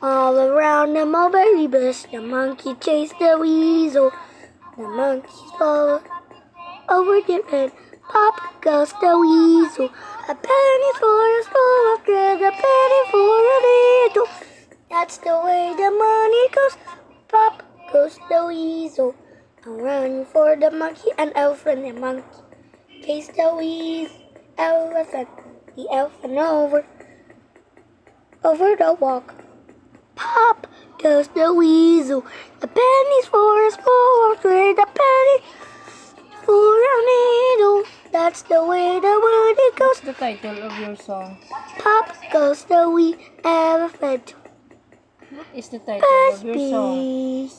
All around the mulberry bush, the monkey chased the weasel. The monkeys followed over the red. Pop goes the weasel. A penny for a spool of thread, a penny for a needle. That's the way the money goes. Pop goes the weasel. Around for the monkey and elephant. The monkey chased the elephant. The elephant over the walk. Pop goes the weasel. A penny's for a spool of thread, a penny for a needle. That's the way the money goes. What's the title of your song? Pop goes the elephant. What is the title of your song?